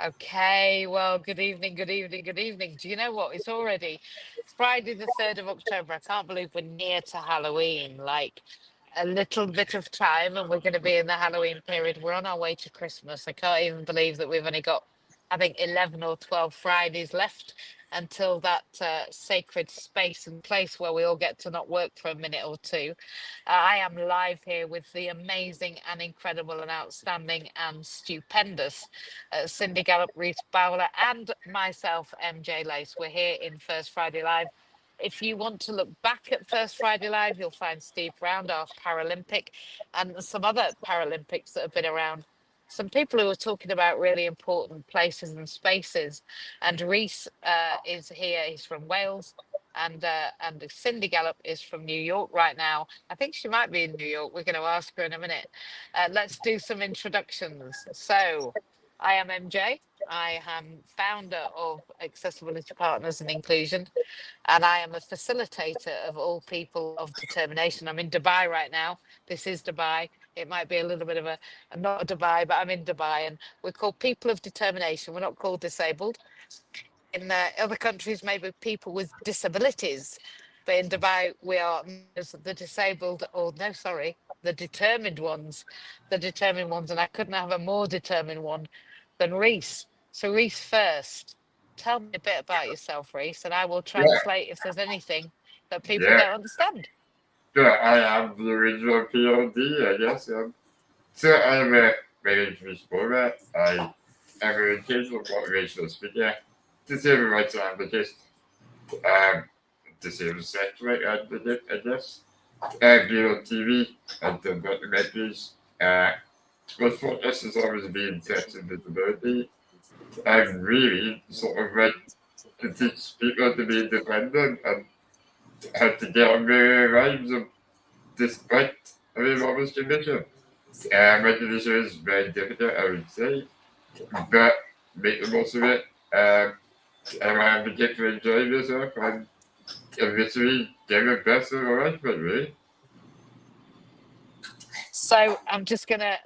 Okay, well, good evening, good evening, good evening. Do you know what? It's Friday, the 3rd of October. I can't believe we're near to Halloween. Like a little bit of time, and we're going to be in the Halloween period. We're on our way to Christmas. I can't even believe that we've only got, I think, 11 or 12 Fridays left until that sacred space and place where we all get to not work for a minute or two. I am live here with the amazing and incredible and outstanding and stupendous Cindy Gallop, Rhys Bowler, and myself, MJ Lace. We're here in First Friday Live. If you want to look back at First Friday Live, you'll find Steve Round, our Paralympic, and some other Paralympics that have been around. Some people who are talking about really important places and spaces. And Rhys is here. He's from Wales, and Cindy Gallop is from New York right now. I think she might be in New York. We're going to ask her in a minute. Let's do some introductions. So, I am MJ. I am founder of Accessibility Partners and Inclusion, and I am a facilitator of all people of determination. I'm in Dubai right now. This is Dubai. It might be a little bit of not a Dubai, but I'm in Dubai, and we're called people of determination. We're not called disabled. In other countries, maybe people with disabilities, but in Dubai, we are known as the disabled, or no, sorry, the determined ones, and I couldn't have a more determined one than Rhys. So, Rhys, first, tell me a bit about yourself, Rhys, and I will Yeah, translate if there's anything that people yeah. don't understand. Sure, I am the original PhD, I guess. So I'm my name is Rhys Bowler. I am a occasional motivational speaker, disabled rights advocate, um, disabled sex rights advocate, I guess. I've been on TV and done documentaries. My focus has always been sex and disability. I'm really sort of like to teach people to be independent and how to get on their lives despite an enormous condition. My condition is very difficult, I would say, but make the most of it. And I begin to enjoy myself and eventually get the best of my life, really. So I'm just gonna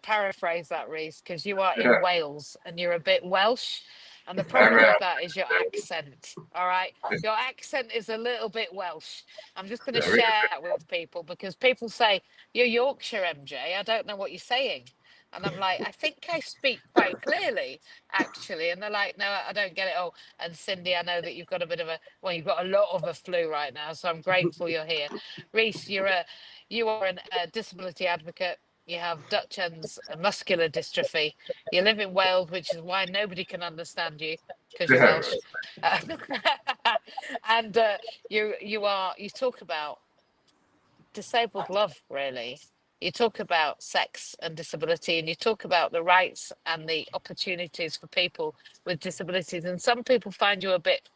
paraphrase that, Reese, because you are Yeah, in Wales and you're a bit Welsh, and the I'm problem with that is your accent. All right, your accent is a little bit Welsh. I'm just gonna yeah, share that with people because people say you're Yorkshire, MJ. I don't know what you're saying. And I'm like, I think I speak quite clearly, actually. And they're like, no, I don't get it. Oh, and Cindy, I know that you've got a bit of you've got a lot of a flu right now. So I'm grateful you're here. Reese, you are a disability advocate. You have Dutchens muscular dystrophy. You live in Wales, which is why nobody can understand you because you're yeah, Welsh. Uh, and you talk about disabled love, really. You talk about sex and disability, and you talk about the rights and the opportunities for people with disabilities. And some people find you a bit,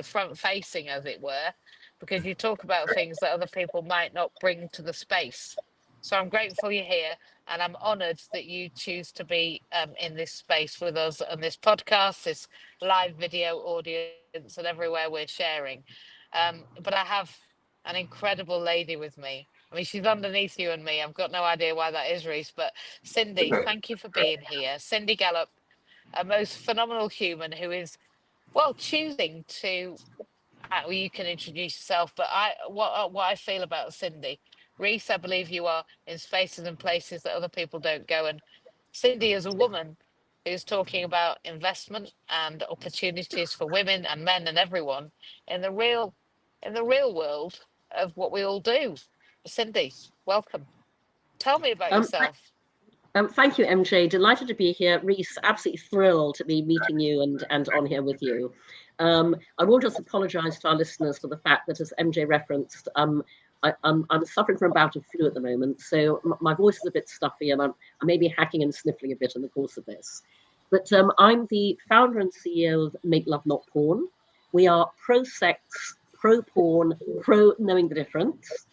front facing, as it were, because you talk about things that other people might not bring to the space. So I'm grateful you're here, and I'm honoured that you choose to be in this space with us on this podcast, this live video audience, and everywhere we're sharing. But I have an incredible lady with me. I mean, she's underneath you and me. I've got no idea why that is, Reese. But Cindy, thank you for being here. Cindy Gallop, a most phenomenal human who is, well, choosing to. Well, you can introduce yourself, but what I feel about Cindy, Reese, I believe you are in spaces and places that other people don't go. And Cindy is a woman who's talking about investment and opportunities for women and men and everyone in the real world of what we all do. Cindy, welcome. Tell me about Um, yourself. Thank you, MJ. Delighted to be here. Reese, absolutely thrilled to be meeting you and on here with you. I will just apologise to our listeners for the fact that, as MJ referenced, I'm suffering from a bout of flu at the moment, so my voice is a bit stuffy, and I may be hacking and sniffling a bit in the course of this. But I'm the founder and CEO of Make Love Not Porn. We are pro-sex, pro-porn, pro-knowing the difference.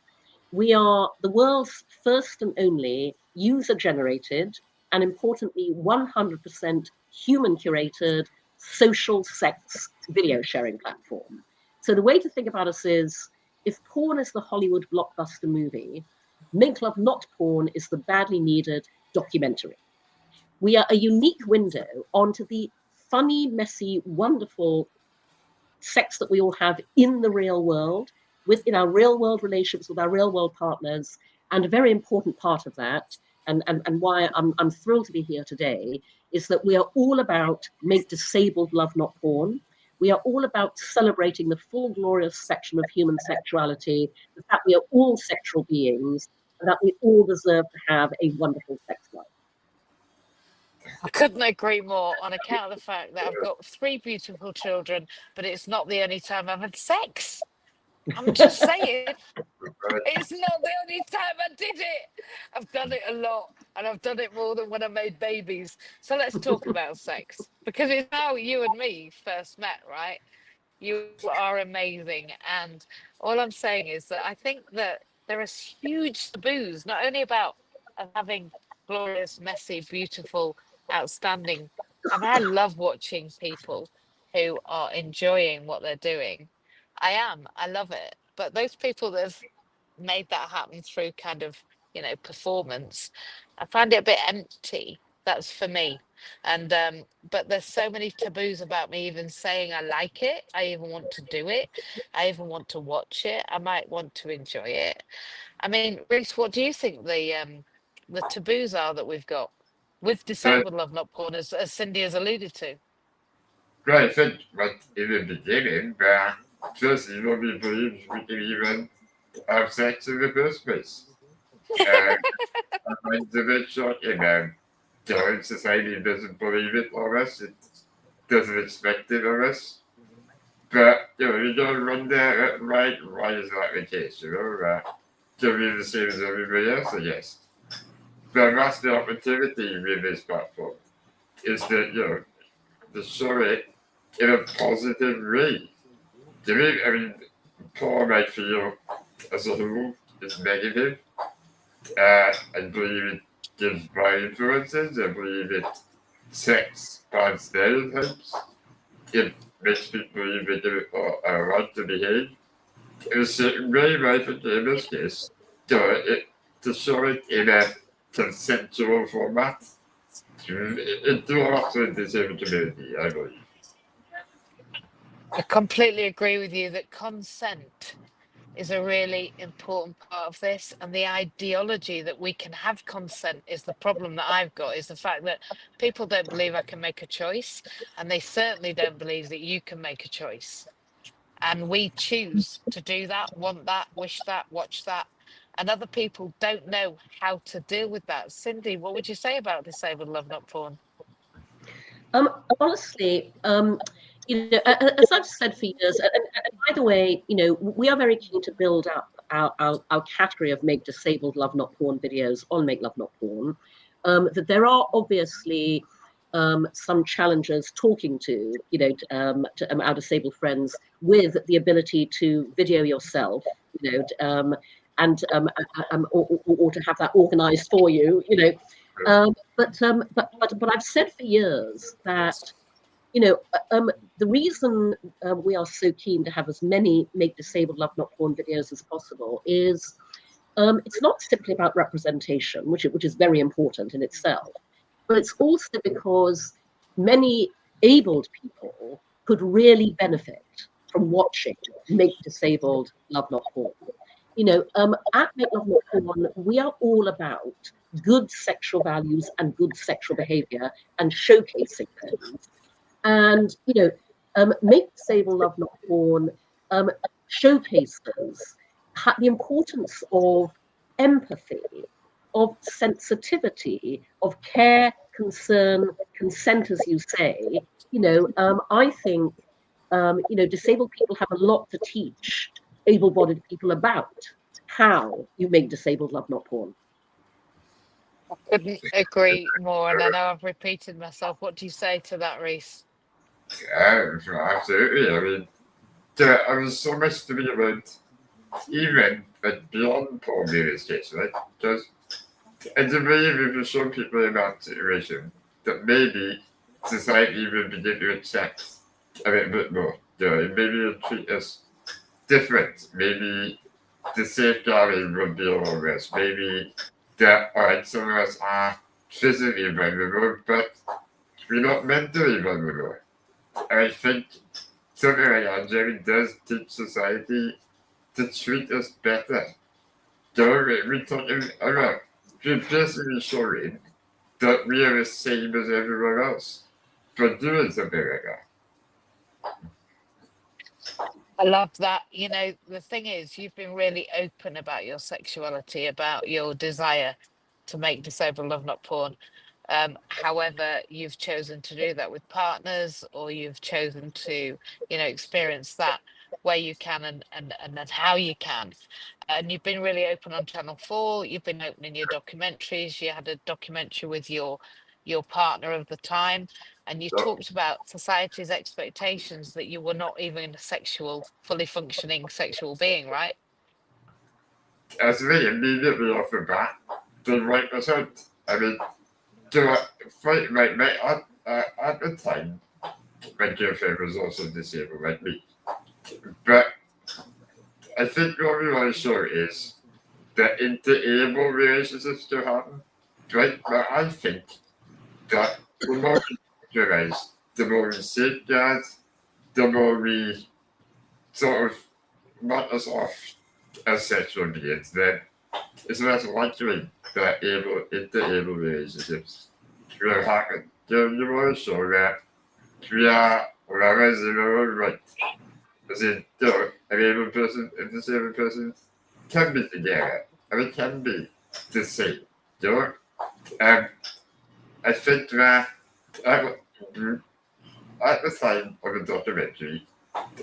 We are the world's first and only user generated and importantly 100% human curated social sex video sharing platform. So the way to think about us is if porn is the Hollywood blockbuster movie, Make Love Not Porn is the badly needed documentary. we are a unique window onto the funny, messy, wonderful sex that we all have in the real world, within our real world relationships with our real world partners. And a very important part of that, and why I'm thrilled to be here today, is that we are all about make disabled love not porn. We are all about celebrating the full glorious spectrum of human sexuality, the fact we are all sexual beings, and that we all deserve to have a wonderful sex life. I couldn't agree more on account of the fact that I've got three beautiful children, but it's not the only time I've had sex. I'm just saying, it's not the only time I did it. I've done it a lot, and I've done it more than when I made babies. So let's talk about sex, because it's how you and me first met, right? You are amazing. And all I'm saying is that I think that there are huge taboos, not only about having glorious, messy, beautiful, outstanding. I mean, I love watching people who are enjoying what they're doing. I am. I love it. But those people that have made that happen through kind of, performance, I find it a bit empty. That's for me. And but there's so many taboos about me even saying I like it. I even want to do it. I even want to watch it. I might want to enjoy it. I mean, Rhys, what do you think the taboos are that we've got with So, disabled love not porn, as Cindy has alluded to? I think what in the beginning, just nobody believes we can even have sex in the first place. I find it a bit shocking. Society doesn't believe it of us, it doesn't expect it of us. But, you don't run there, right? Why is that the case? To be the same as everybody else, I guess. But that's the opportunity with this platform, is that, to show it in a positive way. To me, I mean, porn, I feel, as a whole, is negative. I believe it gives bad influences. I believe it sets bad stereotypes. It makes people believe they give it a right to behave in a certain way, but I think in this case, to show it in a consensual format, it do also the same community, I believe. I completely agree with you that consent is a really important part of this, and the ideology that we can have consent is the problem that I've got, is the fact that people don't believe I can make a choice, and they certainly don't believe that you can make a choice, and we choose to do that, want that, wish that, watch that, and other people don't know how to deal with that. Cindy, what would you say about disabled love not porn? Honestly, as I've said for years, and by the way, we are very keen to build up our category of make disabled love not porn videos on make love not porn. That there are obviously some challenges talking to our disabled friends with the ability to video yourself, or to have that organized for you. But I've said for years that the reason we are so keen to have as many make disabled love not porn videos as possible is it's not simply about representation, which is very important in itself, but it's also because many abled people could really benefit from watching make disabled love not porn. At Make Love Not Porn, we are all about good sexual values and good sexual behavior and showcasing those. And, Make Disable Love Not Porn showcases the importance of empathy, of sensitivity, of care, concern, consent, as you say. I think, disabled people have a lot to teach able-bodied people about how you make disabled love not porn. Couldn't agree more, and I know I've repeated myself. What do you say to that, Rhys? Absolutely. I mean, I was so much to be about even but beyond porn in this case, right? Because I do believe if you show people in that situation, that maybe society will begin to accept a little bit more. Maybe it'll treat us different. Maybe the safeguarding will be all this. Maybe that, all right, some of us are physically vulnerable, but we're not mentally vulnerable. And I think something like Angela does teach society to treat us better. We're talking about, we're basically showing that we are the same as everyone else for doing something like that. I love that. You know, the thing is, you've been really open about your sexuality, about your desire to make disabled love not porn. However, you've chosen to do that with partners, or you've chosen to, you know, experience that where you can and then how you can. And you've been really open on Channel 4. You've been open in your documentaries. You had a documentary with your partner of the time, and you So, talked about society's expectations that you were not even a sexual, fully functioning sexual being, right? as we immediately off the bat, they write us out. I mean, at the time, my girlfriend was also disabled like me. But I think what we want to show is that interable relationships can happen, right? But I think that the more we realize, the more we safeguard, the more we sort of mark us off as sexual beings, then it's less likely that interable relationships will happen. You want to show that we are lovers in our own right. As in, an able person and disabled person can be together, and we can be the same. You know? I think that at, at the time of the documentary,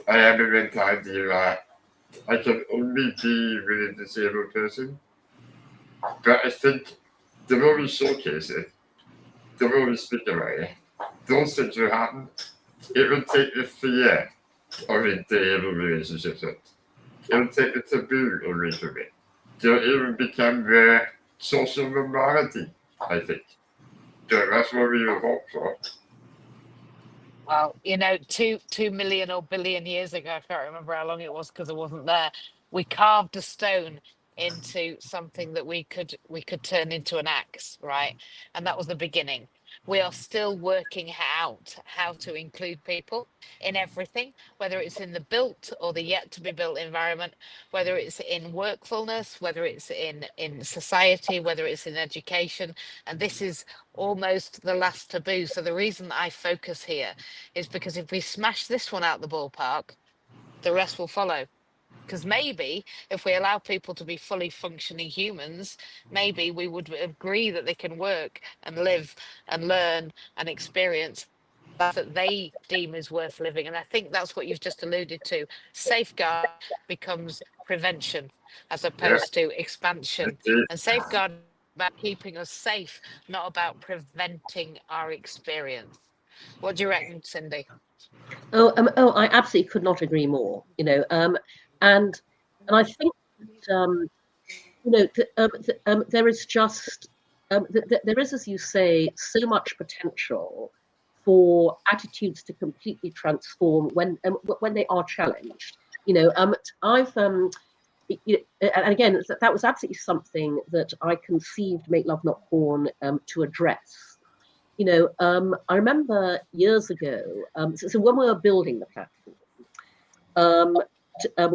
I had a mentality that I can only be with a disabled person. But I think the more we showcase it, the more we speak about it, those things will happen. It will take the fear of interable relationships out. It will take the taboo away from it. It will become the social normality, I think. So that's what we will hope for. Well, you know, two million or billion years ago, I can't remember how long it was because I wasn't there. We carved a stone into something that we could turn into an axe, right? And that was the beginning. We are still working out how to include people in everything, whether it's in the built or the yet to be built environment, whether it's in workfulness, whether it's in society, whether it's in education. And this is almost the last taboo. So the reason that I focus here is because if we smash this one out the ballpark, the rest will follow. Because maybe if we allow people to be fully functioning humans, maybe we would agree that they can work and live and learn and experience that they deem is worth living. And I think that's what you've just alluded to. Safeguard becomes prevention as Yeah, opposed to expansion. it, And safeguard is about keeping us safe, not about preventing our experience. What do you reckon, Cindy? I absolutely could not agree more. And I think that, there is just there is, as you say, so much potential for attitudes to completely transform when they are challenged. I've and again, that was absolutely something that I conceived Make Love Not Porn to address. I remember years ago, so when we were building the platform,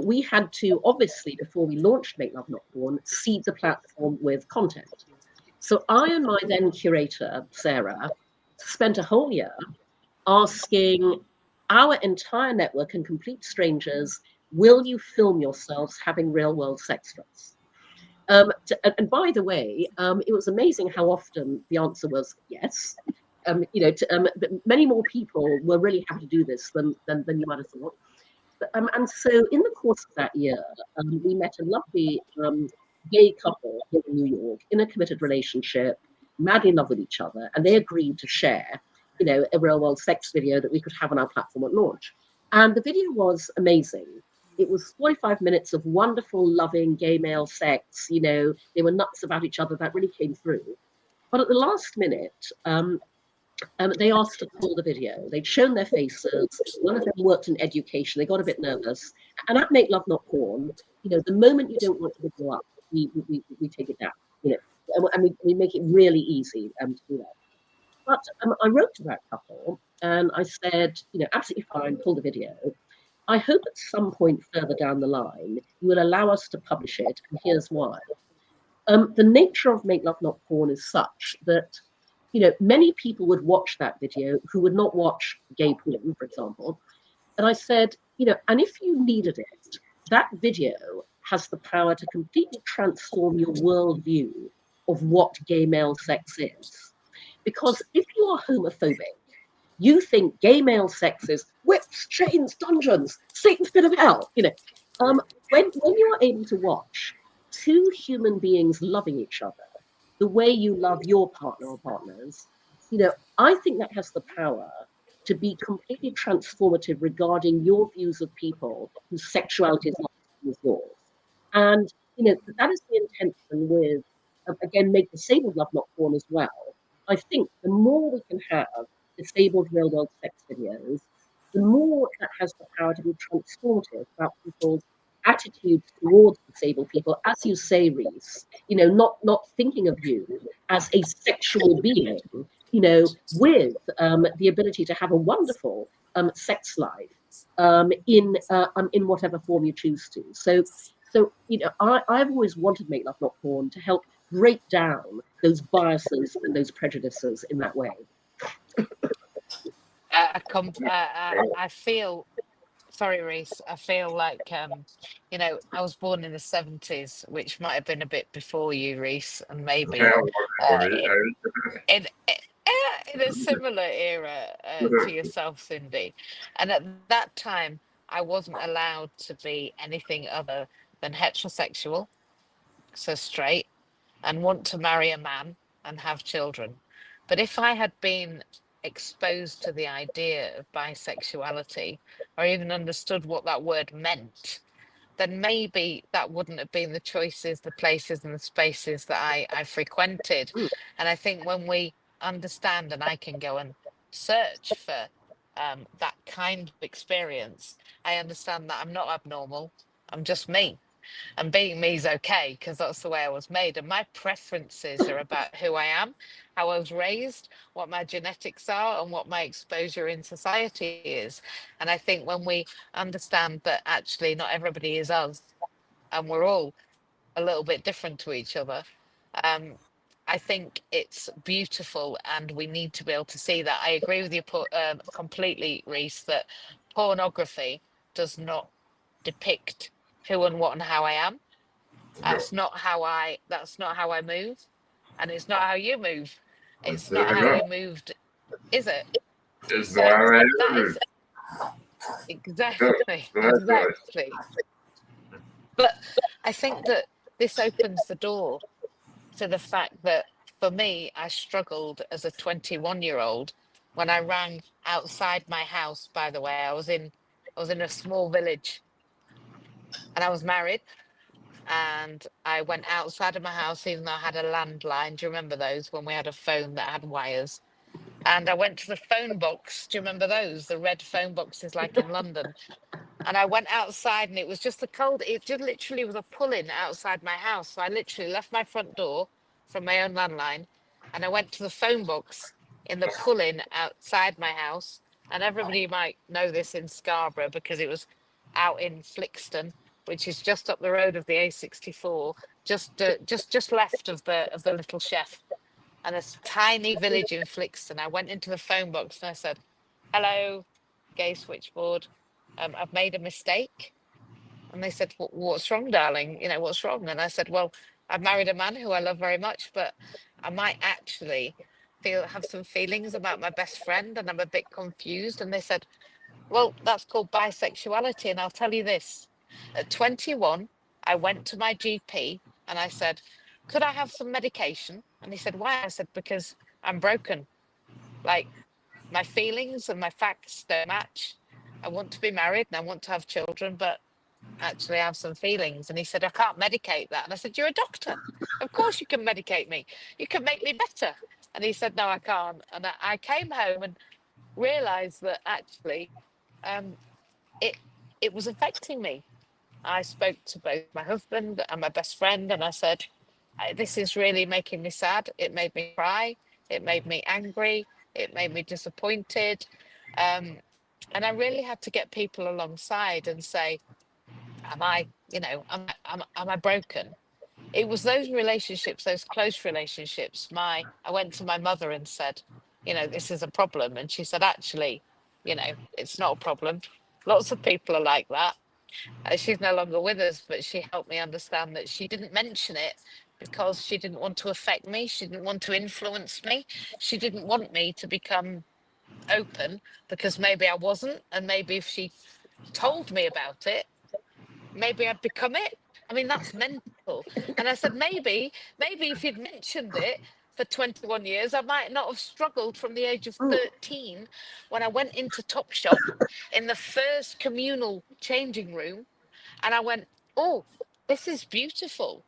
we had to, obviously, before we launched Make Love Not Porn, seed the platform with content. So I and my then curator, Sarah, spent a whole year asking our entire network and complete strangers, will you film yourselves having real world sex drives? And by the way, it was amazing how often the answer was yes. Many more people were really happy to do this than you might have thought. And so, in the course of that year, we met a lovely gay couple here in New York in a committed relationship, madly in love with each other, and they agreed to share, a real world sex video that we could have on our platform at launch. And the video was amazing. It was 45 minutes of wonderful, loving gay male sex. They were nuts about each other. That really came through. But at the last minute, they asked to pull the video. They'd shown their faces. None of them worked in education. They got a bit nervous. And at Make Love Not Porn, the moment you don't want the video up, we take it down. and we make it really easy to do that. But I wrote to that couple and I said, absolutely fine, pull the video. I hope at some point further down the line you will allow us to publish it, and here's why. The nature of Make Love Not Porn is such that many people would watch that video who would not watch gay porn, for example. And I said, and if you needed it, that video has the power to completely transform your worldview of what gay male sex is. Because if you are homophobic, you think gay male sex is whips, chains, dungeons, Satan's pit of hell. When you are able to watch two human beings loving each other the way you love your partner or partners, I think that has the power to be completely transformative regarding your views of people whose sexuality is not the same as yours. And that is the intention with again make disabled love not porn as well. I think the more we can have disabled real world sex videos, the more that has the power to be transformative about people's attitudes towards disabled people, as you say, Rhys, not thinking of you as a sexual being, with the ability to have a wonderful sex life in whatever form you choose to. So I've always wanted Make Love Not Porn to help break down those biases and those prejudices in that way. I feel sorry, Rhys. I feel like I was born in the 70s, which might have been a bit before you, Rhys, and maybe uh, in in a similar era to yourself, Cindy. And at that time, I wasn't allowed to be anything other than heterosexual, so straight, and want to marry a man and have children. But if I had been exposed to the idea of bisexuality or even understood what that word meant, then maybe that wouldn't have been the choices, the places, and the spaces that I frequented. Mm. And I think when we understand, and I can go and search for that kind of experience, I understand that I'm not abnormal, I'm just me. And being me is okay because that's the way I was made. And my preferences are about who I am, how I was raised, what my genetics are, and what my exposure in society is. And I think when we understand that actually not everybody is us, and we're all a little bit different to each other, um, I think it's beautiful, and we need to be able to see that. I agree with you completely, Rhys, that pornography does not depict who and what and how I am. That's not how I move, and it's not how you move. It's not how you moved, is it? It's the So way that I is exactly exactly. But I think that this opens the door to the fact that for me, I struggled as a 21-year-old when I ran outside my house. By the way, I was in a small village, and I was married, and I went outside of my house, even though I had a landline. Do you remember those when we had a phone that had wires? And I went to the phone box. Do you remember those? The red phone boxes, like in London. And I went outside, and it was just the cold. It just literally was a pull-in outside my house. So I literally left my front door from my own landline, and I went to the phone box in the pull-in outside my house. And everybody might know this in Scarborough because it was out in Flixton, which is just up the road of the A64, just left of the little chef, and a tiny village in Flixton. I went into the phone box and I said, "Hello, gay switchboard. I've made a mistake." And they said, "What's wrong, darling? What's wrong?" And I said, "Well, I've married a man who I love very much, but I might actually have some feelings about my best friend, and I'm a bit confused." And they said, "Well, that's called bisexuality." And I'll tell you this: at 21, I went to my GP and I said, "Could I have some medication?" And he said, "Why?" I said, "Because I'm broken. Like, my feelings and my facts don't match. I want to be married and I want to have children, but actually I have some feelings." And he said, "I can't medicate that." And I said, "You're a doctor. Of course you can medicate me. You can make me better." And he said, "No, I can't." And I came home and realized that actually um, it it was affecting me. I spoke to both my husband and my best friend, and I said, This is really making me sad. It made me cry. It made me angry. It made me disappointed. Um, and I really had to get people alongside and say, am I, am I broken? It was those relationships, those close relationships. I went to my mother and said, this is a problem. And she said, actually, it's not a problem. Lots of people are like that. She's no longer with us, but she helped me understand that she didn't mention it because she didn't want to affect me. She didn't want to influence me. She didn't want me to become open because maybe I wasn't. And maybe if she told me about it, maybe I'd become it. I mean, that's mental. And I said, maybe if you'd mentioned it for 21 years, I might not have struggled from the age of 13 when I went into Topshop in the first communal changing room and I went, oh, this is beautiful.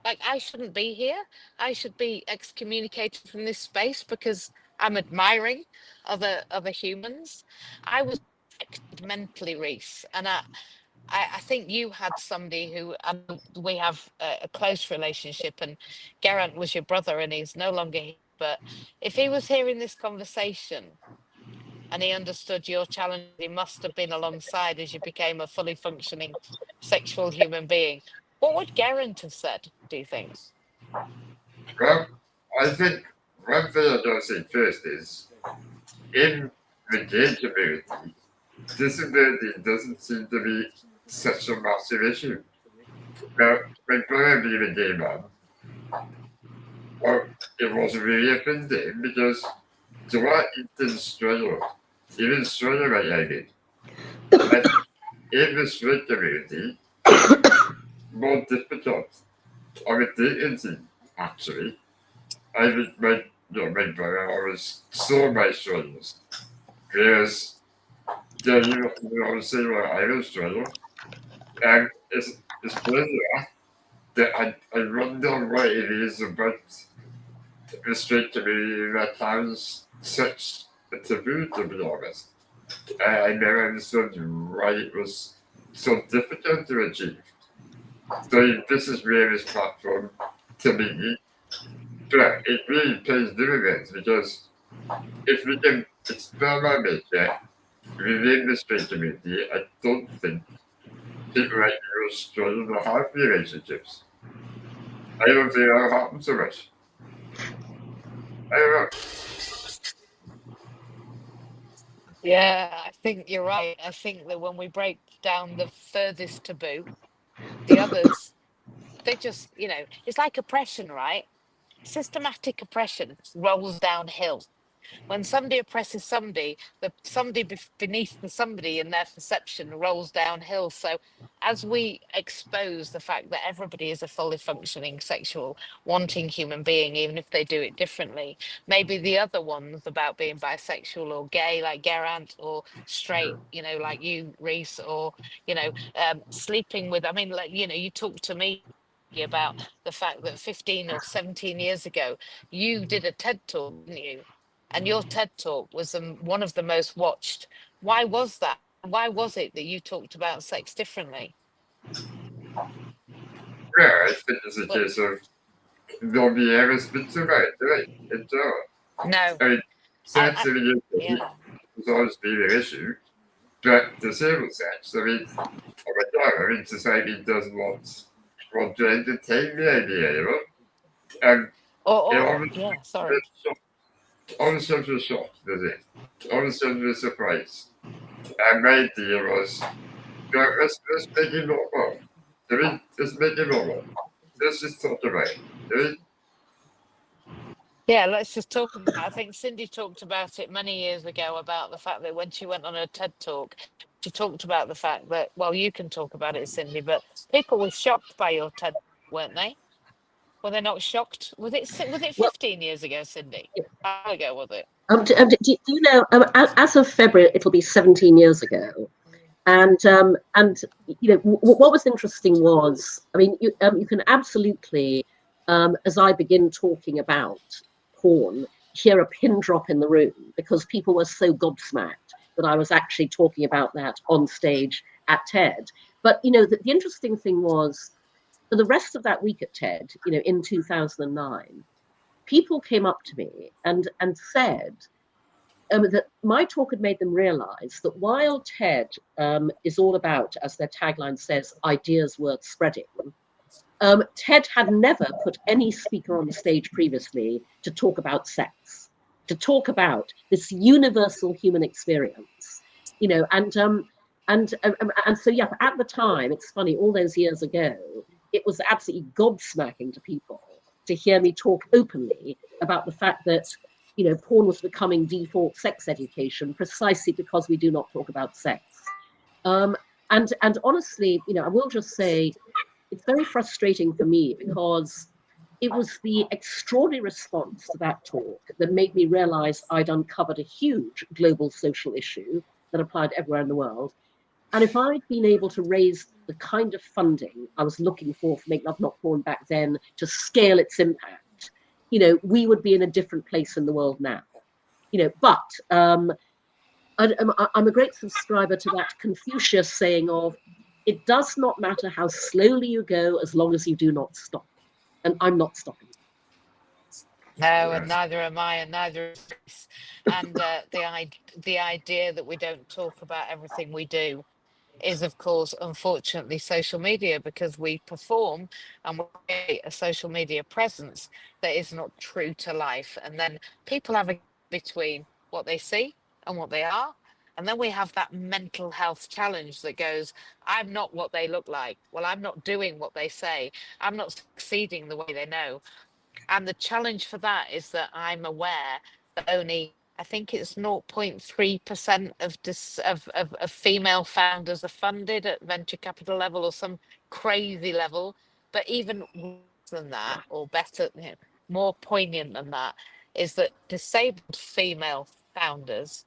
Like, I shouldn't be here. I should be excommunicated from this space because I'm admiring other humans. I was affected mentally, Rhys, and I think you had somebody who we have a close relationship, and Geraint was your brother, and he's no longer here. But if he was hearing this conversation and he understood your challenge, he must have been alongside as you became a fully functioning sexual human being. What would Geraint have said, do you think? Well, I think one thing I don't say first is in the gay community, disability doesn't seem to be such a massive issue. Now, when Brian being a gay man, well, it wasn't really a thing to him because Dwight didn't struggle. He didn't struggle like I did. And in the straight community, more difficult. On a dating scene, actually. I with my brother, I was saw my struggles. Whereas, you obviously what I was struggling. And it's pleasure that I wonder what it is about the straight community that has such a taboo, to be honest. I never understood why it was so difficult to achieve. So this is really this platform to me. But it really pays dividends because if we can experiment it within the straight community, I don't think people like you struggle to have relationships. I don't think that'll happen so much. I don't know. Yeah, I think you're right. I think that when we break down the furthest taboo, the others, they just, it's like oppression, right? Systematic oppression rolls downhill. When somebody oppresses somebody, the somebody beneath the somebody in their perception rolls downhill. So, as we expose the fact that everybody is a fully functioning sexual wanting human being, even if they do it differently, maybe the other ones about being bisexual or gay, like Geraint, or straight, like you, Rhys, or sleeping with. I mean, like you talked to me about the fact that 15 or 17 years ago you did a TED talk, didn't you? And your TED talk was one of the most watched. Why was that? Why was it that you talked about sex differently? Yeah, I think it's a Well, case of nobody ever speaks about it, do they? It's no, I mean, I sensitivity yeah. has always been an issue, but disabled sex, I mean, society doesn't want to entertain the idea, And it always Yeah, sorry. always comes with a shock, does it? Always comes with a surprise. And my idea was, let's make it normal. I mean, let's make it normal. Let's just talk about it. I mean, Yeah, let's just talk about. I think Cindy talked about it many years ago about the fact that when she went on her TED talk, she talked about the fact that, well, you can talk about it, Cindy, but people were shocked by your TED, weren't they? Were they not shocked? Was it Well, 15 years ago, Cindy? How long ago was it? do you know, as of February, it'll be 17 years ago. And what was interesting was, I mean, you can absolutely, as I begin talking about porn, hear a pin drop in the room because people were so gobsmacked that I was actually talking about that on stage at TED. But the interesting thing was, for the rest of that week at TED, in 2009, people came up to me and said that my talk had made them realize that while TED is all about, as their tagline says, ideas worth spreading, TED had never put any speaker on the stage previously to talk about sex, to talk about this universal human experience, and so yeah, at the time, it's funny, all those years ago, it was absolutely gobsmacking to people to hear me talk openly about the fact that porn was becoming default sex education precisely because we do not talk about sex. And honestly, I will just say it's very frustrating for me because it was the extraordinary response to that talk that made me realize I'd uncovered a huge global social issue that applied everywhere in the world. And if I'd been able to raise the kind of funding I was looking for Make Love Not Porn back then to scale its impact, we would be in a different place in the world now. But I'm a great subscriber to that Confucius saying of, it does not matter how slowly you go as long as you do not stop. And I'm not stopping. No, and neither am I, and neither is Rhys. And the idea that we don't talk about everything we do is, of course, unfortunately, social media, because we perform and we create a social media presence that is not true to life. And then people have a between what they see and what they are. And then we have that mental health challenge that goes, I'm not what they look like. Well, I'm not doing what they say. I'm not succeeding the way they know. And the challenge for that is that I'm aware that only, I think it's 0.3% of female founders are funded at venture capital level or some crazy level. But even worse than that, or better, more poignant than that, is that disabled female founders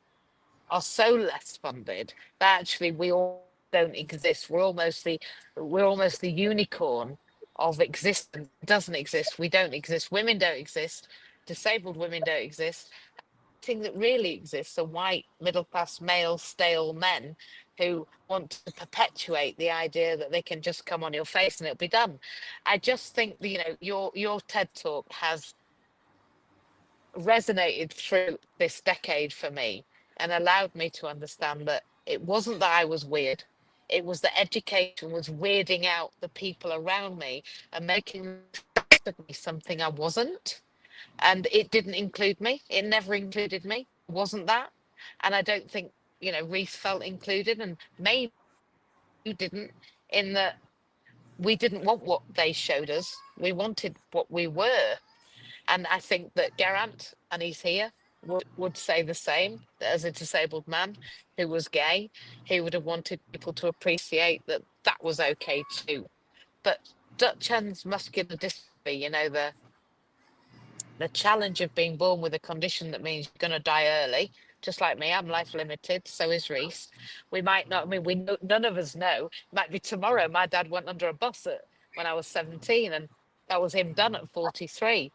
are so less funded that actually we all don't exist. We're almost the unicorn of existence. It doesn't exist. We don't exist. Women don't exist. Disabled women don't exist. The thing that really exists are white middle class male stale men who want to perpetuate the idea that they can just come on your face and it'll be done. I just think that, your TED talk has resonated through this decade for me and allowed me to understand that it wasn't that I was weird. It was that education was weirding out the people around me and making me something I wasn't. And it didn't include me. It never included me. It wasn't that. And I don't think, Rhys felt included, and maybe you didn't, in that we didn't want what they showed us. We wanted what we were. And I think that Geraint, and he's here, would say the same. That as a disabled man who was gay, he would have wanted people to appreciate that that was okay too. But Duchenne's muscular dystrophy, the challenge of being born with a condition that means you're going to die early, just like me, I'm life limited, so is Rhys. We might not, I mean, none of us know. It might be tomorrow. My dad went under a bus when I was 17, and that was him done at 43.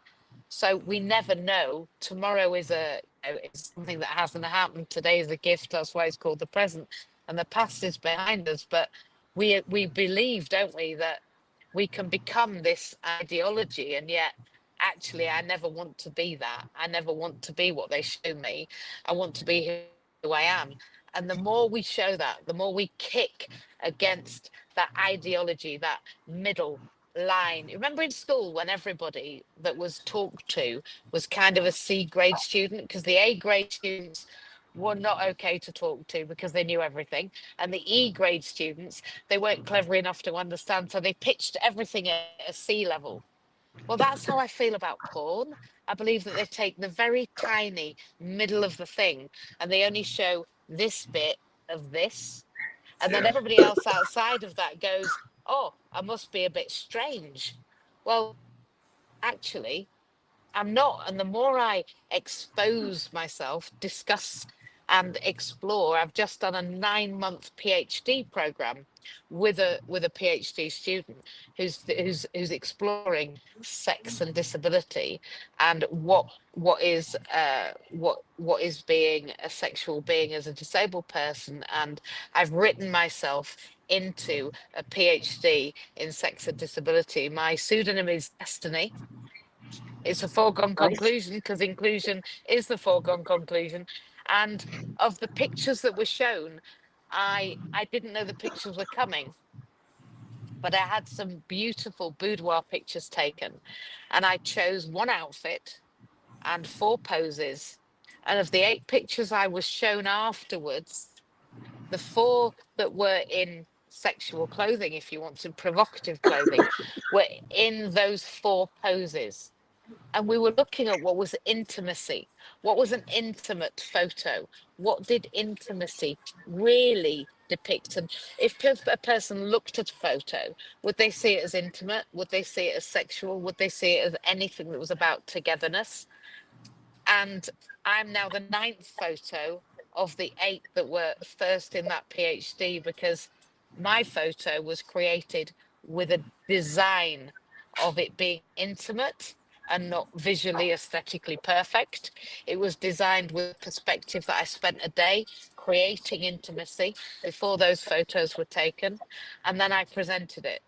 So we never know. Tomorrow is is something that hasn't happened. Today is a gift. That's why it's called the present, and the past is behind us. But we believe, don't we, that we can become this ideology, and yet actually I never want to be that. I never want to be what they show me. I want to be who I am. And the more we show that, the more we kick against that ideology, that middle line. Remember in school when everybody that was talked to was kind of a C grade student, because the A grade students were not okay to talk to because they knew everything, and the E grade students, they weren't clever enough to understand, so they pitched everything at a C level. Well, that's how I feel about porn. I believe that they take the very tiny middle of the thing and they only show this bit of this. And then Yeah. everybody else outside of that goes, oh, I must be a bit strange. Well, actually, I'm not. And the more I expose myself, discuss and explore. I've just done a 9-month PhD program with a PhD student who's exploring sex and disability, and what is being a sexual being as a disabled person. And I've written myself into a PhD in sex and disability. My pseudonym is Destiny. It's a foregone Nice. conclusion because inclusion is the foregone conclusion. And of the pictures that were shown, I didn't know the pictures were coming, but I had some beautiful boudoir pictures taken, and I chose one outfit and 4 poses. And of the 8 pictures I was shown afterwards, the 4 that were in sexual clothing, if you want to, provocative clothing, were in those 4 poses. And we were looking at what was intimacy, what was an intimate photo, what did intimacy really depict. And if a person looked at a photo, would they see it as intimate? Would they see it as sexual? Would they see it as anything that was about togetherness? And I'm now the 9th photo of the 8 that were first in that PhD, because my photo was created with a design of it being intimate and not visually aesthetically perfect. It was designed with a perspective that I spent a day creating intimacy before those photos were taken, and then I presented it.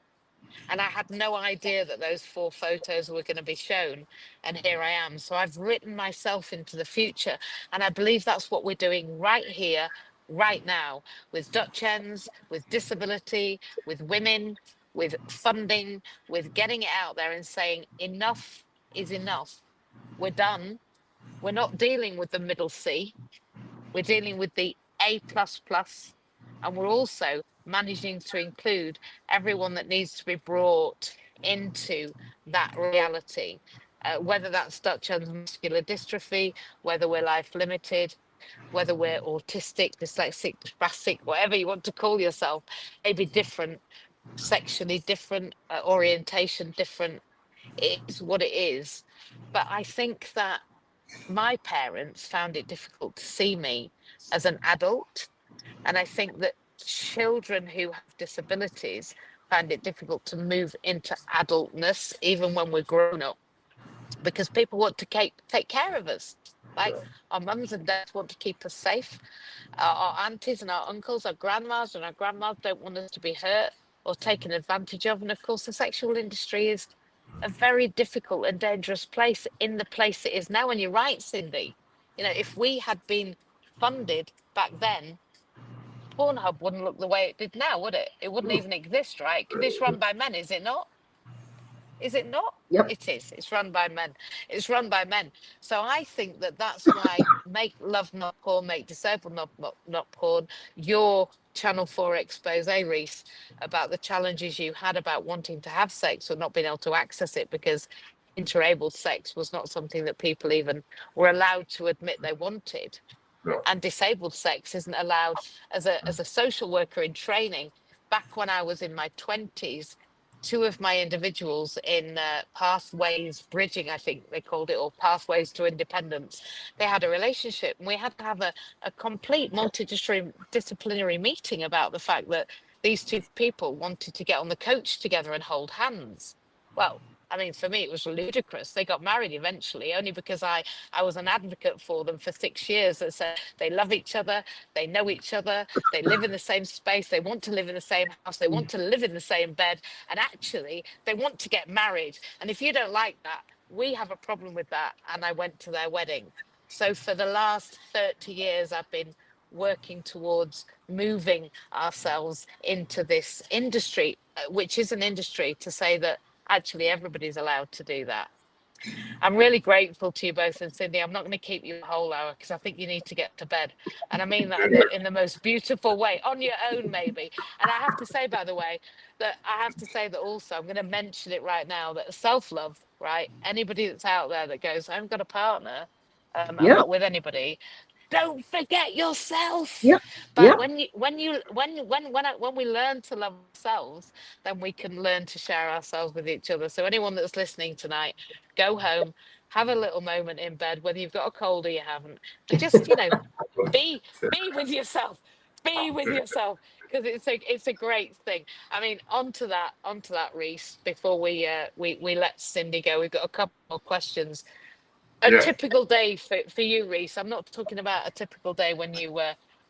And I had no idea that those 4 photos were going to be shown. And here I am. So I've written myself into the future. And I believe that's what we're doing right here, right now, with Dutch Ends, with disability, with women, with funding, with getting it out there and saying enough is enough. We're done. We're not dealing with the middle C. We're dealing with the A++, and we're also managing to include everyone that needs to be brought into that reality, whether that's Dutch muscular dystrophy, whether we're life limited, whether we're autistic, dyslexic, spastic, whatever you want to call yourself, maybe different, sexually different, orientation different. It is what it is. But I think that my parents found it difficult to see me as an adult. And I think that children who have disabilities find it difficult to move into adultness, even when we're grown up, because people want to take care of us. Like our mums and dads want to keep us safe. Our aunties and our uncles, our grandmas and our grandmas don't want us to be hurt or taken advantage of. And of course, the sexual industry is a very difficult and dangerous place in the place it is now. And you're right, Cindy. If we had been funded back then, Pornhub wouldn't look the way it did now, would it? It wouldn't even exist, right? Because it's run by men, is it not? Is it not? Yep. It is. It's run by men. It's run by men. So I think that that's why Make Love Not Porn, Make Disabled Not Porn, your Channel 4 expose, Rhys, about the challenges you had about wanting to have sex or not being able to access it because interabled sex was not something that people even were allowed to admit they wanted. Yeah. And disabled sex isn't allowed. As a social worker in training, back when I was in my 20s, 2 of my individuals in Pathways Bridging, I think they called it, or Pathways to Independence, they had a relationship, and we had to have a complete multidisciplinary meeting about the fact that these 2 people wanted to get on the coach together and hold hands. Well, I mean, for me, it was ludicrous. They got married eventually, only because I was an advocate for them for 6 years that said they love each other, they know each other, they live in the same space, they want to live in the same house, they want to live in the same bed, and actually they want to get married. And if you don't like that, we have a problem with that. And I went to their wedding. So for the last 30 years, I've been working towards moving ourselves into this industry, which is an industry to say that actually everybody's allowed to do that. I'm really grateful to you both, and Cindy, I'm not going to keep you a whole hour because I think you need to get to bed, and I mean that in the most beautiful way, on your own maybe. And I have to say, by the way, that also, I'm going to mention it right now, that self-love, right, anybody that's out there that goes, I haven't got a partner, I'm Yep. not with anybody, don't forget yourself. Yep. But Yep. when we learn to love ourselves, then we can learn to share ourselves with each other. So anyone that's listening tonight, go home, have a little moment in bed, whether you've got a cold or you haven't, and just, you know, be with yourself, be with yourself, because it's a great thing. I mean, onto that, Rhys. Before we let Cindy go, we've got a couple more questions. A Yeah. typical day for you, Rhys. I'm not talking about a typical day when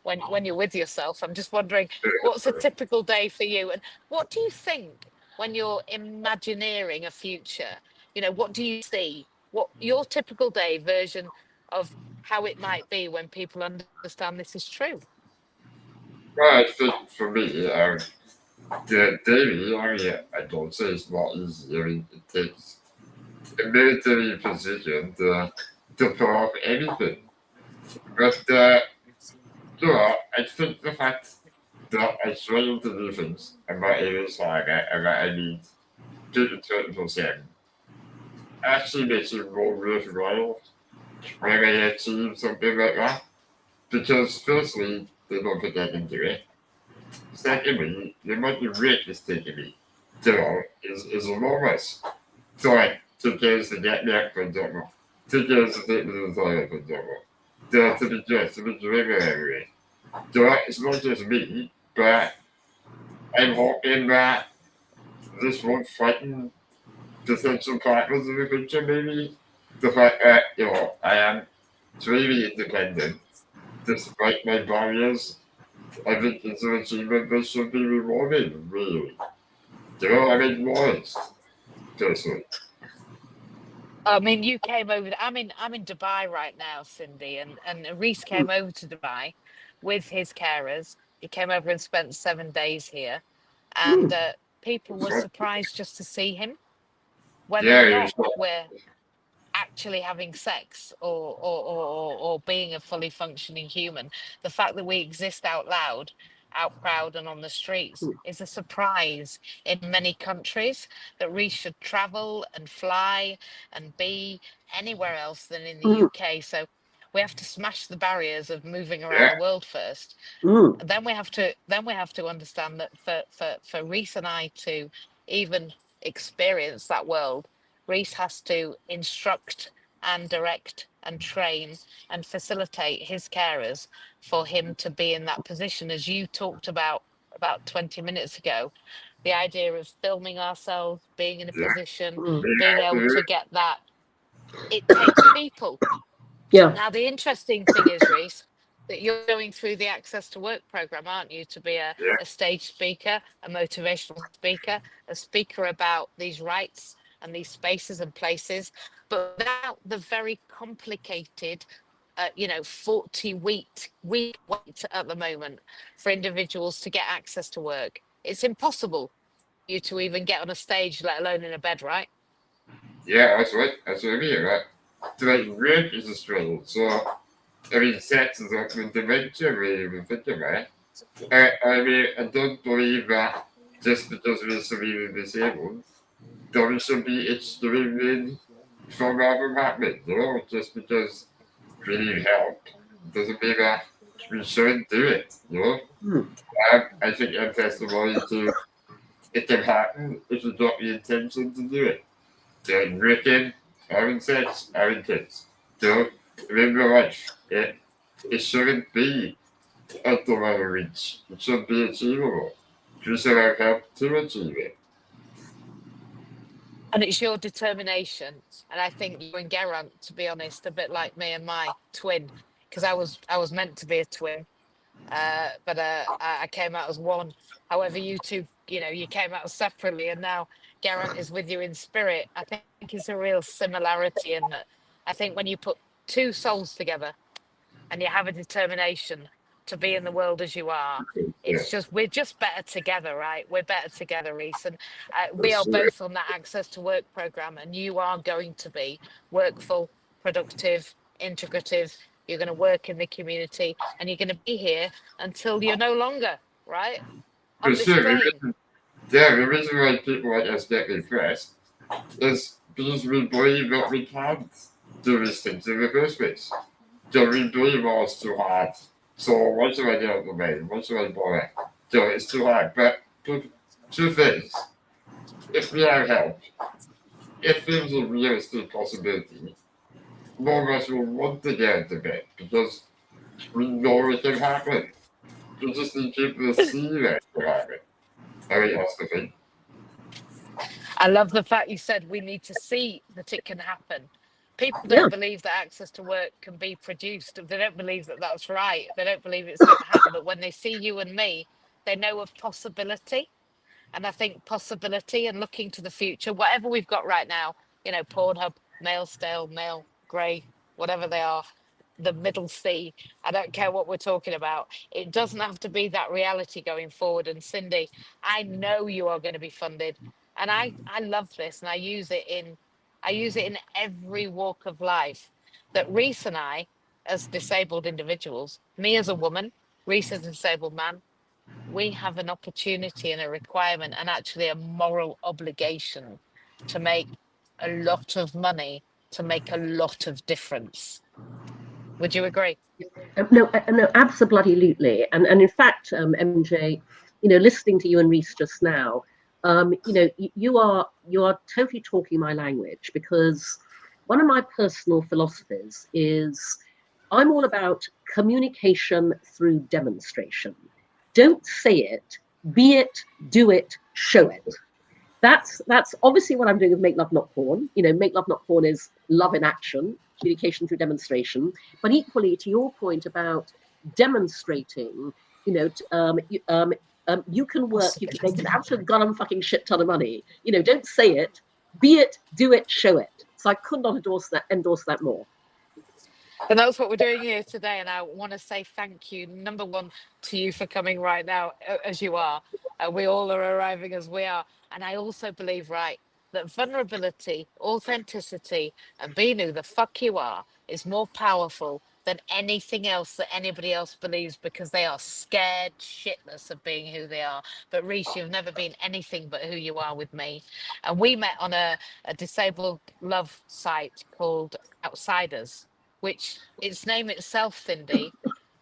when you're with yourself. I'm just wondering, what's a typical day for you, and what do you think when you're imagineering a future? You know, what do you see? What your typical day version of how it might be when people understand this is true? Well, I think for me, the daily, I don't say it's not easy. I mean, it takes a military position to pull off anything. But, I think the fact that I struggle to do things and not able to and that I need to do 20% actually makes it more worthwhile when I achieve something like that. Because firstly, they don't think I can do it. Secondly, the amount of risk it's taking me is enormous. So like 2 days to get there, for example. 2 days to take me to the toilet, for example. To be dressed, to be driven everywhere. So it's not just me, but I'm hoping that this won't frighten potential partners in the future, maybe. The fact that, I am really independent, despite my barriers. I think it's an achievement that should be rewarded, really. I mean, was, personally. I mean, you came over. I'm in Dubai right now, Cindy, and Rhys came over to Dubai with his carers. He came over and spent 7 days here, and people were surprised just to see him, whether Yeah, or it was not we're actually having sex or being a fully functioning human. The fact that we exist out loud, out proud and on the streets is a surprise in many countries. That Reece should travel and fly and be anywhere else than in the UK. So we have to smash the barriers of moving around yeah, the world first. Then we have to understand that for Reece and I to even experience that world, Reece has to instruct and direct and train and facilitate his carers for him to be in that position, as you talked about 20 minutes ago. The idea of filming ourselves, being in a yeah. position, being able Yeah, to get that, it takes people. Yeah. Now, the interesting thing is, Reece, that you're going through the Access to Work program, aren't you, to be yeah, a stage speaker, a motivational speaker, a speaker about these rights and these spaces and places, but without the very complicated, 40-week wait at the moment for individuals to get access to work. It's impossible for you to even get on a stage, let alone in a bed, right? yeah, that's what I mean, right? So, like, rape is a struggle. So, I mean, sex is often dementia, really, when you think about it. I mean, I don't believe that just because we're severely disabled, that we should be excluded from other happening, just because we need help doesn't mean that we shouldn't do it, I think I'm testimony to it can happen if you've got the intention to do it. Drinking, having sex, having kids. Live your life. It shouldn't be at the level reach. It should be achievable. You should have help to achieve it. And it's your determination. And I think you and Geraint, to be honest, a bit like me and my twin, because I was meant to be a twin, but I came out as one. However, you two, you came out separately, and now Geraint is with you in spirit. I think it's a real similarity in that. I think when you put two souls together and you have a determination to be in the world as you are, Yeah, we're just better together, right? We're better together, Reece. And we are that's it. both on that Access to Work program, and you are going to be workful, productive, integrative. You're going to work in the community, and you're going to be here until you're no longer, right, For on this sure, plane. the reason why people like us get depressed is because we believe that we can't do these things in the first place. So we believe it's too hard. So why should I get out of the way? Why should I bother? So it's too hard. But two things. If we have help, if there's a realistic possibility more of us will want to get into bed because we know it can happen. You just need people to see that it can happen. I mean, that's the thing. I love the fact you said we need to see that it can happen. People Yeah. don't believe that access to work can be produced. They don't believe that that's right. They don't believe it's going to happen. But when they see you and me, they know of possibility. And I think possibility and looking to the future, whatever we've got right now, Pornhub, male stale, male grey, whatever they are, the middle C. I don't care what we're talking about. It doesn't have to be that reality going forward. And Cindy, I know you are going to be funded. And I love this and I use it in every walk of life. That Reese and I, as disabled individuals, me as a woman, Reese as a disabled man, we have an opportunity and a requirement and actually a moral obligation to make a lot of money to make a lot of difference. Would you agree? No, absolutely. And in fact, MJ, listening to you and Reese just now, you are totally talking my language, because one of my personal philosophies is I'm all about communication through demonstration. Don't say it, be it, do it, show it. That's obviously what I'm doing with Make Love Not Porn. Make Love Not Porn is love in action, communication through demonstration. But equally, to your point about demonstrating, you can work, you can make an absolute goddamn fucking shit ton of money. Don't say it, be it, do it, show it. So I could not endorse that more. And that's what we're doing here today. And I want to say thank you, number one, to you for coming right now as you are. We all are arriving as we are. And I also believe, right, that vulnerability, authenticity, and being who the fuck you are is more powerful than anything else that anybody else believes, because they are scared shitless of being who they are. But Rhys, you've never been anything but who you are with me. And we met on a disabled love site called Outsiders, which its name itself, Cindy,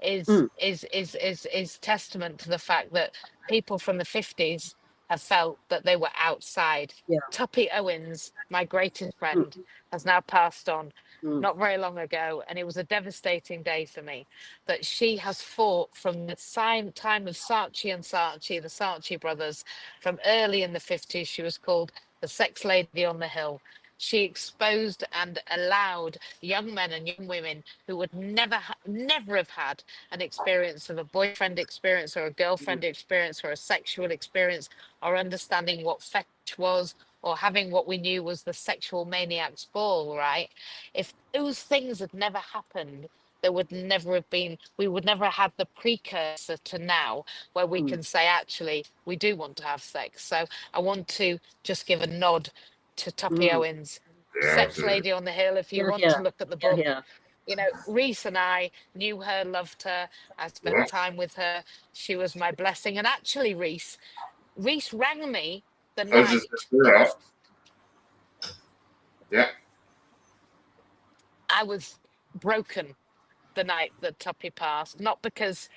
is Mm, is testament to the fact that people from the 50s have felt that they were outside. yeah. Tuppy Owens, my greatest Mm, friend, has now passed on mm, not very long ago, and it was a devastating day for me. That she has fought from the time of Saatchi and Saatchi, the Saatchi brothers, from early in the 50s. She was called the sex lady on the hill. She exposed and allowed young men and young women who would never have had an experience of a boyfriend experience or a mm, girlfriend experience or a sexual experience, or understanding what fetish was, or having what we knew was the sexual maniac's ball, right? If those things had never happened, there would never have been, we would never have the precursor to now, where we mm, can say, actually, we do want to have sex. So I want to just give a nod to Tuppy mm. Owens, Yeah, Sex absolutely. Lady on the Hill. If you Yeah, want yeah, to look at the yeah, book, yeah. Reese and I knew her, loved her. I spent Yeah. time with her. She was my blessing. And actually, Reese rang me the I was just night that yeah. Yeah. I was broken, the night that Tuppy passed. Not because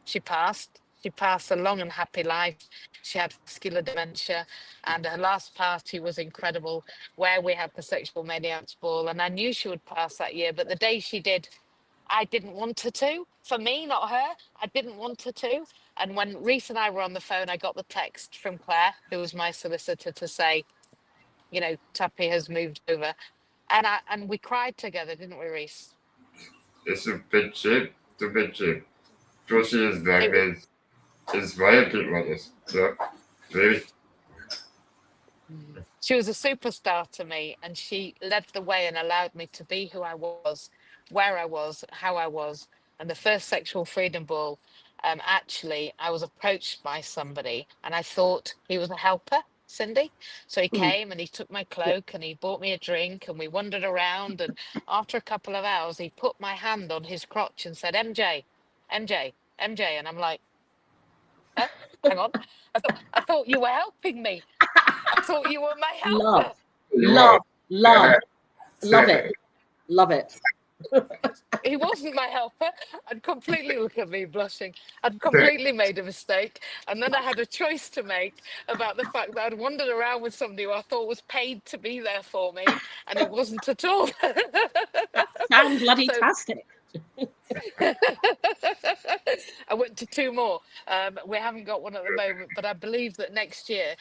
she passed. She passed a long and happy life. She had vascular dementia, and her last party was incredible, where we had the sexual maniacs ball. And I knew she would pass that year, but the day she did, I didn't want her to. For me, not her. I didn't want her to. And when Reese and I were on the phone, I got the text from Claire, who was my solicitor, to say, Tuppy has moved over, and we cried together, didn't we, Reese? It's a big shame. It's a big shame. Especially as It young was. as inspire people like this. So, really. She was a superstar to me, and she led the way and allowed me to be who I was, where I was, how I was. And the first sexual freedom ball, actually, I was approached by somebody, and I thought he was a helper, Cindy. So he Mm. came and he took my Yeah. cloak and he bought me a drink, and we wandered around. And after a couple of hours, he put my hand on his crotch and said, "MJ, MJ, MJ," and I'm like, "Huh? Hang on. I thought you were helping me. I thought you were my Love, helper." You love, are. love, love it, love it. He wasn't my helper. I'd completely, look at me blushing. I'd completely made a mistake. And then I had a choice to make about the fact that I'd wandered around with somebody who I thought was paid to be there for me, and it wasn't at all. Sound bloody So tastic. I went to two more. We haven't got one at the moment, but I believe that next year,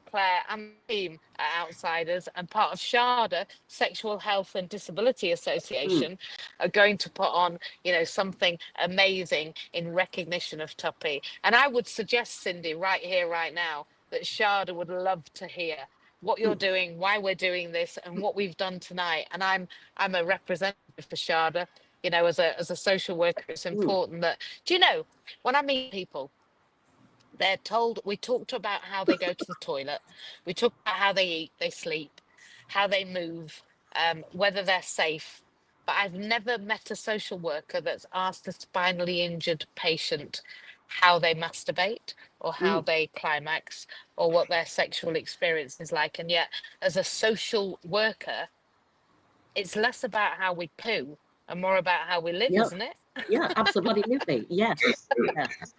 Claire and the team at Outsiders and part of SHADA, Sexual Health and Disability Association, are going to put on, something amazing in recognition of Tuppy. And I would suggest, Cindy, right here, right now, that SHADA would love to hear what you're doing, why we're doing this, and what we've done tonight. And I'm a representative for SHADA. As a social worker, it's important that, when I meet people, they're told, we talked about how they go to the toilet, we talk about how they eat, they sleep, how they move, whether they're safe. But I've never met a social worker that's asked a spinally injured patient how they masturbate or how they climax or what their sexual experience is like. And yet, as a social worker, it's less about how we poo and more about how we live, Yeah, isn't it? yeah, absolutely. Yes, yes.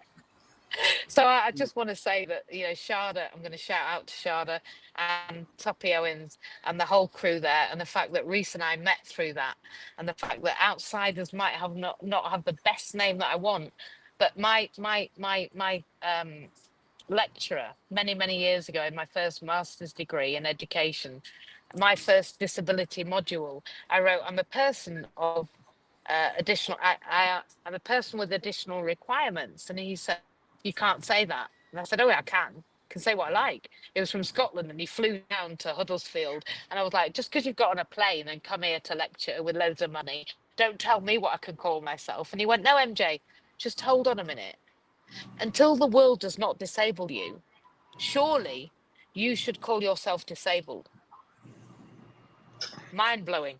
So I just want to say that, SHADA, I'm going to shout out to SHADA and Tuppy Owens and the whole crew there, and the fact that Rhys and I met through that, and the fact that Outsiders might have not have the best name that I want, but my lecturer many years ago in my first master's degree in education, my first disability module, I wrote, I'm a person of I'm a person with additional requirements. And he said, you can't say that. And I said, oh, I can say what I like. It was from Scotland, and he flew down to Huddersfield. And I was like, just because you've got on a plane and come here to lecture with loads of money, don't tell me what I can call myself. And he went, no, MJ, just hold on a minute. Until the world does not disable you, surely you should call yourself disabled. Mind blowing.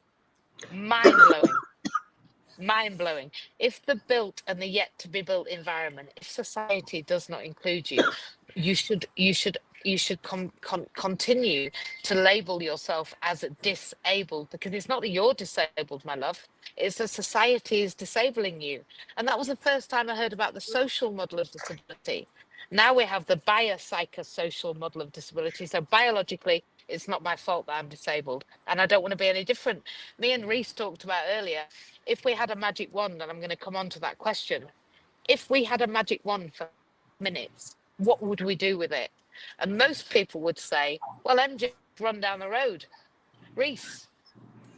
Mind blowing. Mind blowing. If the built and the yet to be built environment, if society does not include you, you should continue to label yourself as disabled, because it's not that you're disabled, my love. It's that society is disabling you. And that was the first time I heard about the social model of disability. Now we have the biopsychosocial model of disability. So biologically, it's not my fault that I'm disabled, and I don't want to be any different. Me and Rhys talked about earlier, if we had a magic wand, and I'm going to come on to that question, if we had a magic wand for minutes, what would we do with it? And most people would say, well, MJ, run down the road. Rhys,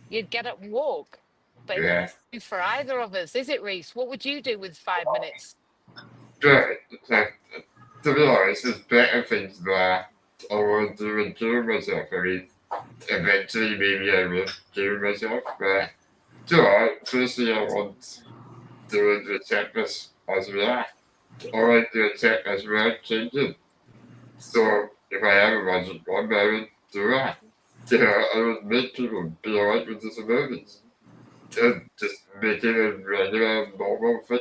you'd get up and walk. But it wouldn't Yeah. do for either of us, is it, Rhys? What would you do with 5 minutes? But, to be honest, there's better things that I want to do and kill myself. I mean, eventually maybe I will kill myself, but firstly I want to accept us as we are. I want to accept as we are changing. So if I have a magic wand, I would do that. I would make people be alright with disabilities. And just make it a regular, normal thing.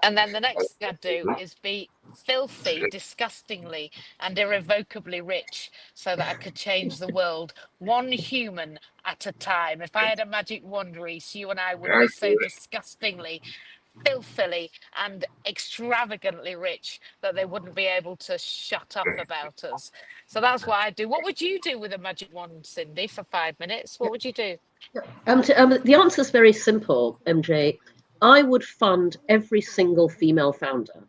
And then the next thing I'd do is be filthy, disgustingly, and irrevocably rich so that I could change the world one human at a time. If I had a magic wand, Rhys, you and I would be so disgustingly, filthily, and extravagantly rich that they wouldn't be able to shut up about us. So that's what I do. What would you do with a magic wand, Cindy, for 5 minutes? What would you do? The answer is very simple, MJ. I would fund every single female founder,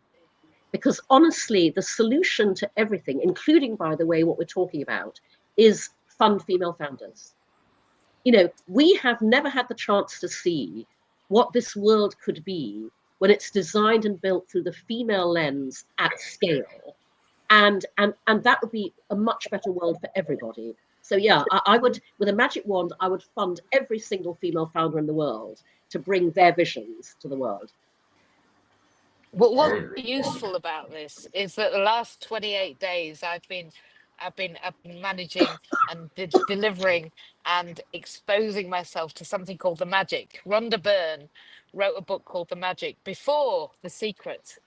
because honestly, the solution to everything, including, by the way, what we're talking about, is fund female founders. We have never had the chance to see what this world could be when it's designed and built through the female lens at scale. And that would be a much better world for everybody. So yeah, I would, with a magic wand, I would fund every single female founder in the world to bring their visions to the world. What's useful about this is that the last 28 days I've been managing and delivering and exposing myself to something called the magic. Rhonda Byrne wrote a book called The Magic before The Secret.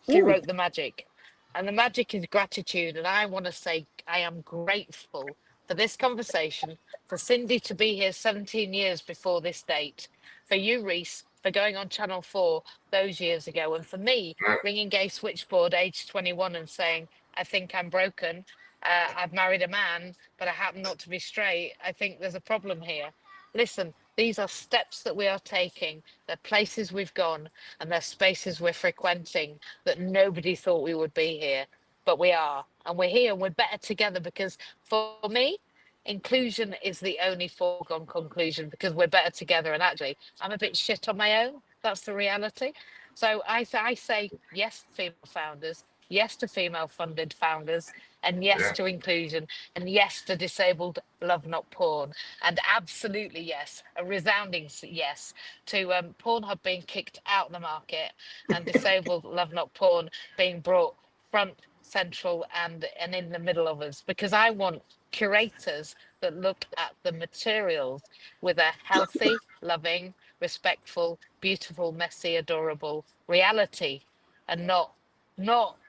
She wrote The Magic. And the magic is gratitude. And I want to say I am grateful for this conversation, for Cindy to be here 17 years before this date, for you, Rhys, for going on Channel 4 those years ago, and for me ringing Gay Switchboard age 21 and saying, I think I'm broken. I've married a man, but I happen not to be straight. I think there's a problem here. Listen, these are steps that we are taking. They're places we've gone, and they're spaces we're frequenting that nobody thought we would be here. But we are, and we're here, and we're better together because for me, inclusion is the only foregone conclusion because we're better together. And actually, I'm a bit shit on my own. That's the reality. So I say yes to female founders, yes to female funded founders, and yes Yeah. to inclusion, and yes to disabled love not porn, and absolutely yes, a resounding yes to Pornhub being kicked out of the market and disabled love not porn being brought front central and in the middle of us, because I want curators that look at the materials with a healthy, loving, respectful, beautiful, messy, adorable reality, and not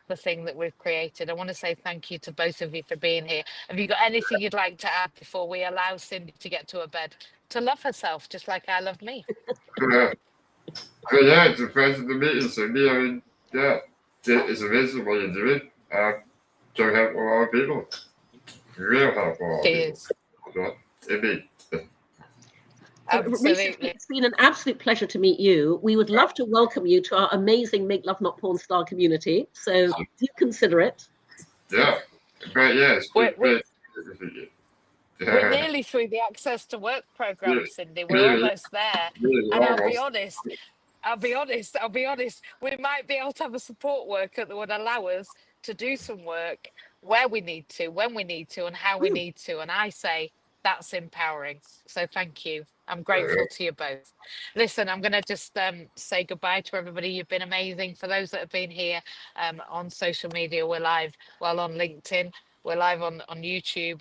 the thing that we've created. I want to say thank you to both of you for being here. Have you got anything you'd like to add before we allow Cindy to get to her bed to love herself just like I love me? Yeah. So yeah, it's a pleasure to meet you, Cindy. I mean, yeah, it's amazing what you're doing. To help a lot of people. Real help a lot of people. Cheers. So, indeed. Rhys, Absolutely. it's been an absolute pleasure to meet you. We would love to welcome you to our amazing Make Love Not Porn Star community. So do consider it. Yeah. But yeah, it's We're, great. we're nearly through the Access to Work program, Cindy. We're Really? almost there. Really, And I'll be almost. honest, we might be able to have a support worker that would allow us to do some work where we need to, when we need to, and how we need to. And I say that's empowering. So thank you. I'm grateful to you both. Listen, I'm going to just say goodbye to everybody. You've been amazing. For those that have been here on social media, we're live, well, on LinkedIn. We're live on YouTube,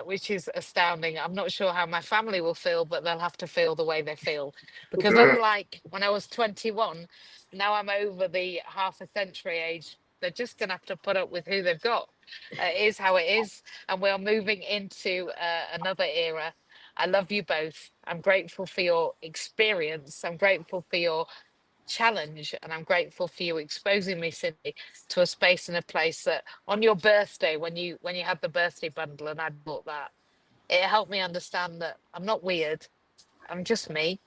which is astounding. I'm not sure how my family will feel, but they'll have to feel the way they feel. Because unlike when I was 21, now I'm over the half a century age. They're just going to have to put up with who they've got. It is how it is. And we're moving into another era. I love you both. I'm grateful for your experience. I'm grateful for your challenge, and I'm grateful for you exposing me, Cindy, to a space and a place that on your birthday, when you had the birthday bundle and I bought that, it helped me understand that I'm not weird, I'm just me,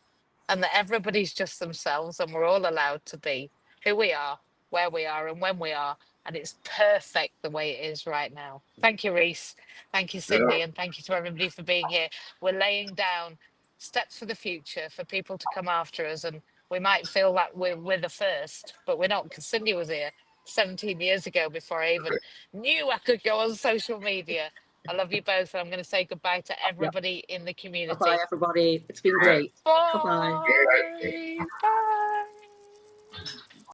and that everybody's just themselves, and we're all allowed to be who we are, where we are, and when we are. And it's perfect the way it is right now. Thank you, Rhys. Thank you, Cindy. And thank you to everybody for being here. We're laying down steps for the future for people to come after us. And we might feel that we're the first, but we're not, because Cindy was here 17 years ago before I even knew I could go on social media. I love you both. And I'm going to say goodbye to everybody in the community. Bye-bye, everybody. It's been great. Bye. Bye-bye. Bye.